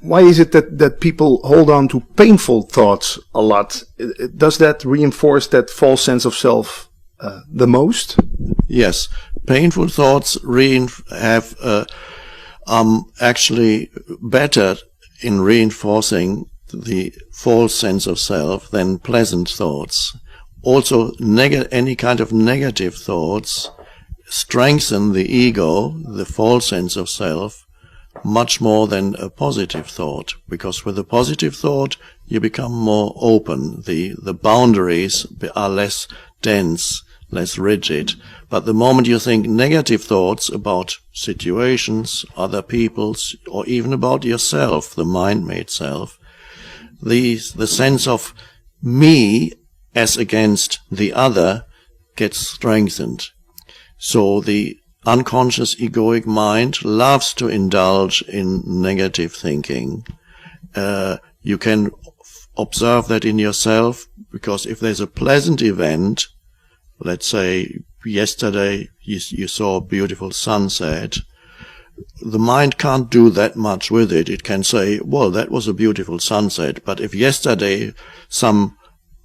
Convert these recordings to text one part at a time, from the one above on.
Why is it that people hold on to painful thoughts a lot? Does that reinforce that false sense of self the most? Yes, painful thoughts have actually better in reinforcing the false sense of self than pleasant thoughts. Also, any kind of negative thoughts strengthen the ego, the false sense of self, much more than a positive thought, because with a positive thought you become more open. The boundaries are less dense, less rigid. But the moment you think negative thoughts about situations, other people's, or even about yourself, the mind-made self, the sense of me as against the other gets strengthened. So the unconscious egoic mind loves to indulge in negative thinking. You can observe that in yourself, because if there's a pleasant event, let's say yesterday you saw a beautiful sunset, the mind can't do that much with it. It can say, well, that was a beautiful sunset, but if yesterday some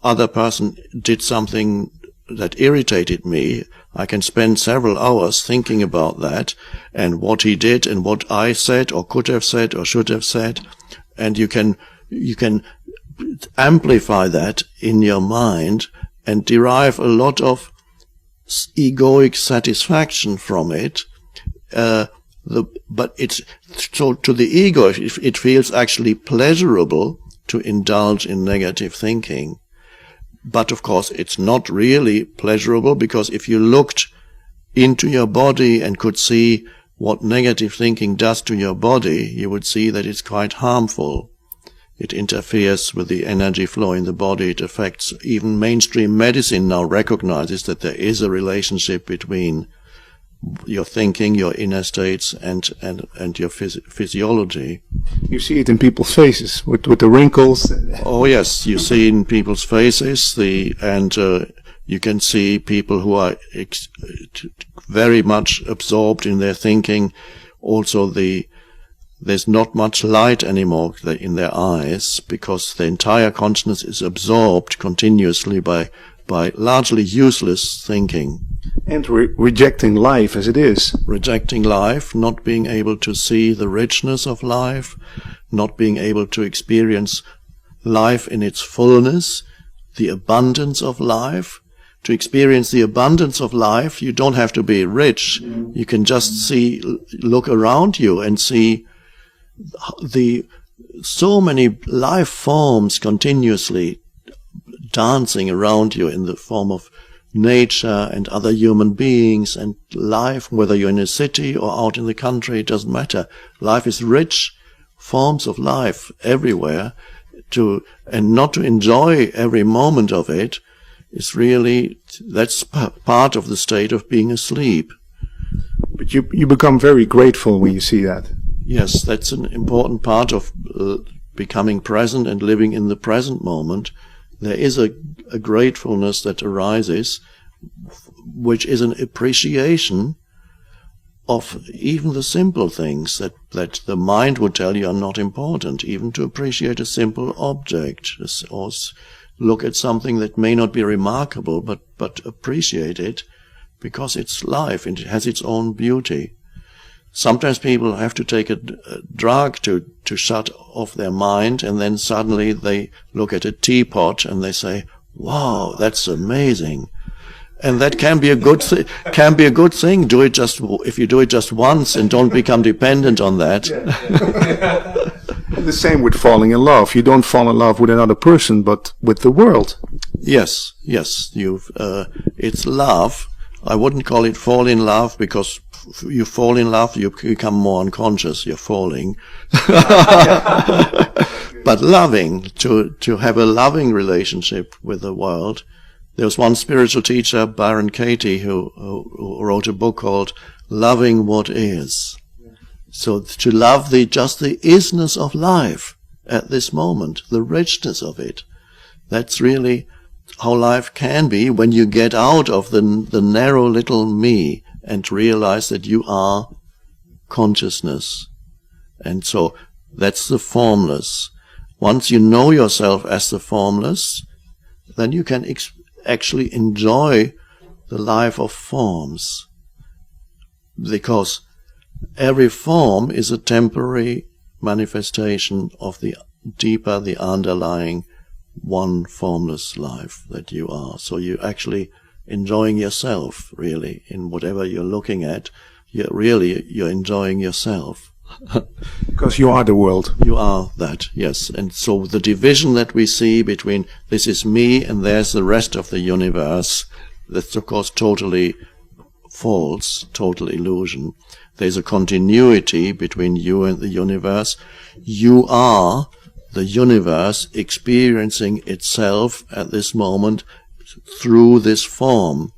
other person did something that irritated me, I can spend several hours thinking about that and what he did and what I said or could have said or should have said, and you can amplify that in your mind and derive a lot of egoic satisfaction from it. But it's so to the ego, it feels actually pleasurable to indulge in negative thinking. But of course, it's not really pleasurable, because if you looked into your body and could see what negative thinking does to your body, you would see that it's quite harmful. It interferes with the energy flow in the body. It affects, even mainstream medicine now recognizes that there is a relationship between your thinking, your inner states, and your physiology. You see it in people's faces with the wrinkles. Oh yes, you see in people's faces and you can see people who are very much absorbed in their thinking. Also, there's not much light anymore in their eyes, because the entire consciousness is absorbed continuously by largely useless thinking. And rejecting life as it is. Rejecting life, not being able to see the richness of life, not being able to experience life in its fullness, the abundance of life. To experience the abundance of life, you don't have to be rich. You can just look around you and see so many life forms continuously dancing around you in the form of nature and other human beings and life, whether you're in a city or out in the country, it doesn't matter. Life is rich, forms of life everywhere, and not to enjoy every moment of it is really, that's part of the state of being asleep. But you become very grateful when you see that. Yes, that's an important part of becoming present and living in the present moment. There is a gratefulness that arises, which is an appreciation of even the simple things that the mind would tell you are not important, even to appreciate a simple object, or look at something that may not be remarkable, but appreciate it because it's life and it has its own beauty. Sometimes people have to take a drug to shut off their mind, and then suddenly they look at a teapot and they say, "Wow, that's amazing." And that can be a good thing. If you do it just once and don't become dependent on that. The same with falling in love. You don't fall in love with another person, but with the world. Yes. It's love. I wouldn't call it fall in love, because you fall in love, you become more unconscious, you're falling. But loving, to have a loving relationship with the world. There was one spiritual teacher, Byron Katie, who wrote a book called Loving What Is. So to love just the isness of life at this moment, the richness of it. That's really how life can be when you get out of the narrow little me and realize that you are consciousness. And so That's the formless. Once you know yourself as the formless, then you can actually enjoy the life of forms. Because every form is a temporary manifestation of the deeper, the underlying one formless life that you are. So you're actually enjoying yourself, really, in whatever you're looking at. You're enjoying yourself. Because you are the world. You are that, yes. And so the division that we see between this is me and there's the rest of the universe, that's of course totally false, total illusion. There's a continuity between you and the universe. You are the universe experiencing itself at this moment through this form,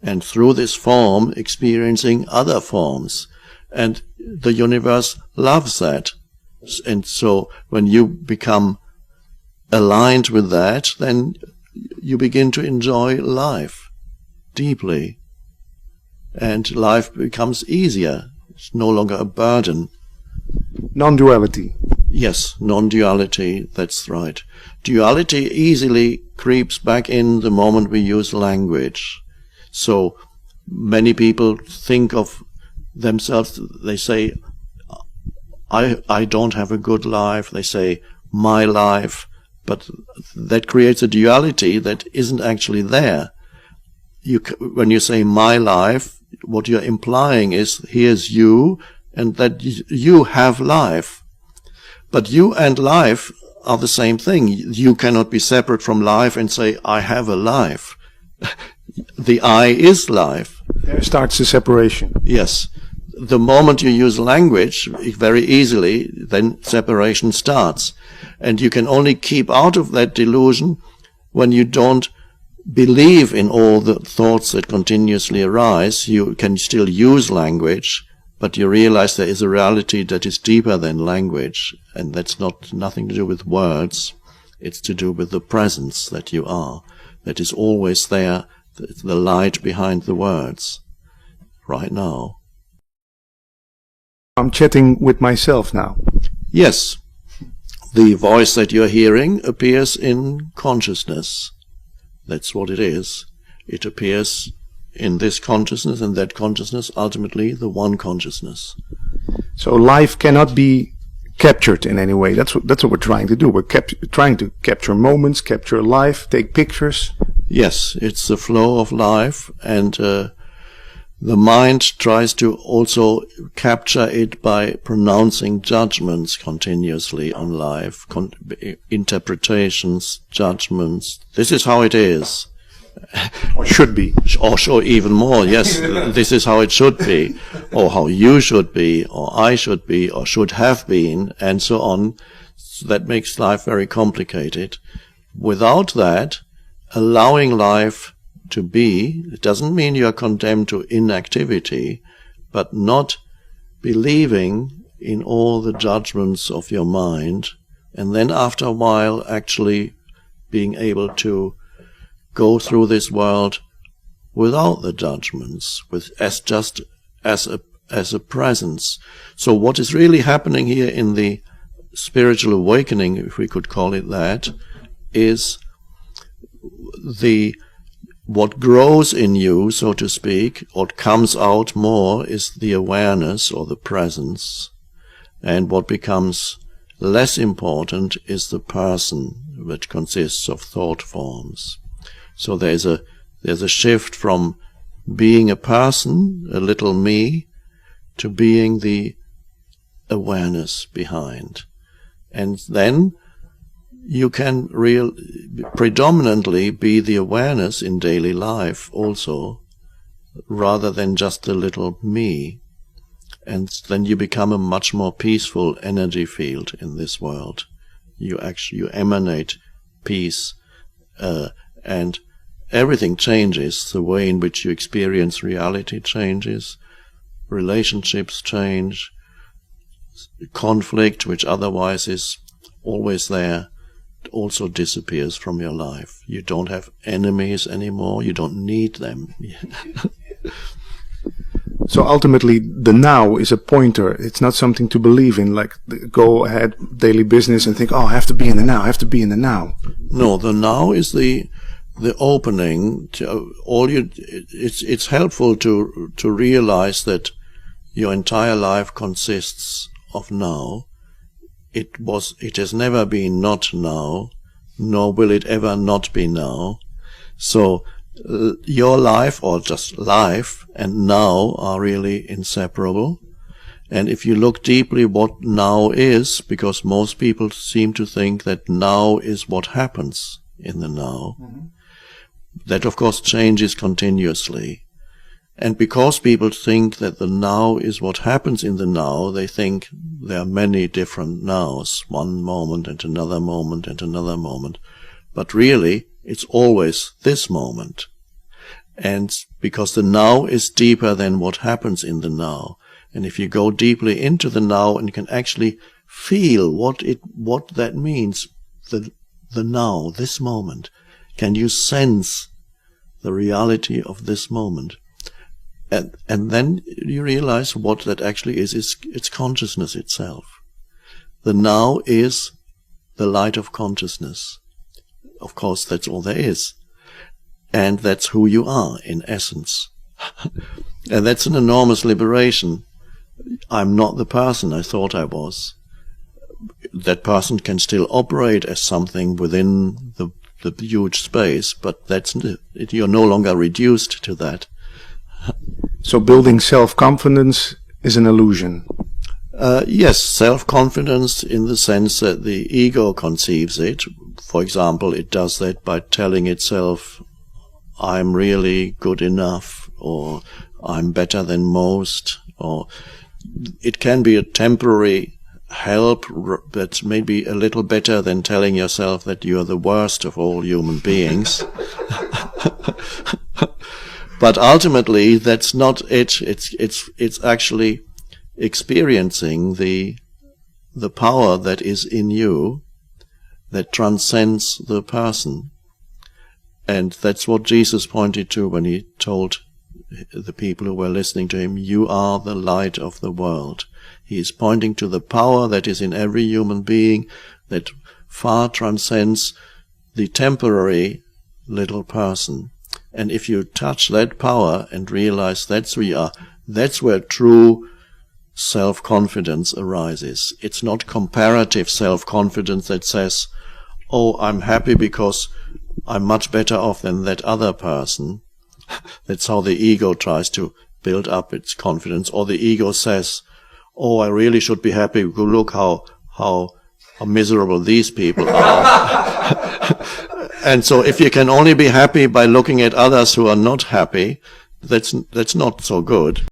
and through this form experiencing other forms. And the universe loves that. And so when you become aligned with that, then you begin to enjoy life deeply. And life becomes easier. It's no longer a burden. Non-duality. Yes, non-duality, that's right. Duality easily creeps back in the moment we use language. So many people think of themselves, they say, I don't have a good life. They say, my life. But that creates a duality that isn't actually there. When you say my life, what you're implying is, here's you, and that you have life. But you and life are the same thing. You cannot be separate from life and say, I have a life. The I is life. There starts the separation. Yes. The moment you use language, very easily, then separation starts. And you can only keep out of that delusion when you don't believe in all the thoughts that continuously arise. You can still use language, but you realize there is a reality that is deeper than language, and that's nothing to do with words. It's to do with the presence that you are, that is always there, the light behind the words, right now. I'm chatting with myself now. Yes. The voice that you're hearing appears in consciousness. That's what it is. It appears in this consciousness, and that consciousness, ultimately, the one consciousness. So life cannot be captured in any way. That's what we're trying to do. We're trying to capture moments, capture life, take pictures. Yes, it's the flow of life, and the mind tries to also capture it by pronouncing judgments continuously on life, interpretations, judgments. This is how it is. Or should be. Or sure, even more, yes. This is how it should be, or how you should be, or I should be, or should have been, and so on. So that makes life very complicated. Without that, allowing life to be, it doesn't mean you are condemned to inactivity, but not believing in all the judgments of your mind, and then after a while actually being able to go through this world without the judgments, just as a presence. So what is really happening here in the spiritual awakening, if we could call it that, is what grows in you, so to speak, what comes out more is the awareness or the presence. And what becomes less important is the person, which consists of thought forms. So there's a shift from being a person, a little me, to being the awareness behind. And then you can predominantly be the awareness in daily life also, rather than just the little me. And then you become a much more peaceful energy field in this world. You emanate peace, and everything changes. The way in which you experience reality changes, relationships change, conflict, which otherwise is always there, also disappears from your life. You don't have enemies anymore. You don't need them. So ultimately, the now is a pointer. It's not something to believe in, like go ahead, daily business and think, oh, I have to be in the now, I have to be in the now. No, the now is the opening to it's helpful to realize that your entire life consists of now. It has never been not now, nor will it ever not be now. So your life, or just life, and now are really inseparable. And if you look deeply what now is, because most people seem to think that now is what happens in the now, that of course changes continuously. And because people think that the now is what happens in the now, they think there are many different nows, one moment and another moment and another moment. But really, it's always this moment. And because the now is deeper than what happens in the now. And if you go deeply into the now and you can actually feel what that means, the now, this moment, can you sense the reality of this moment? And then you realize what that actually is it's consciousness itself. The now is the light of consciousness. Of course, that's all there is. And that's who you are, in essence. And that's an enormous liberation. I'm not the person I thought I was. That person can still operate as something within the huge space, but you're no longer reduced to that. So building self-confidence is an illusion. Yes, self-confidence in the sense that the ego conceives it. For example, it does that by telling itself, I'm really good enough, or I'm better than most, or it can be a temporary help that's maybe a little better than telling yourself that you are the worst of all human beings. But ultimately, that's not it. It's actually experiencing the power that is in you that transcends the person. And that's what Jesus pointed to when he told the people who were listening to him, you are the light of the world. He is pointing to the power that is in every human being that far transcends the temporary little person. And if you touch that power and realize that's who you are, that's where true self-confidence arises. It's not comparative self-confidence that says, oh, I'm happy because I'm much better off than that other person. That's how the ego tries to build up its confidence. Or the ego says, oh, I really should be happy. Look how miserable these people are. And so if you can only be happy by looking at others who are not happy, that's not so good.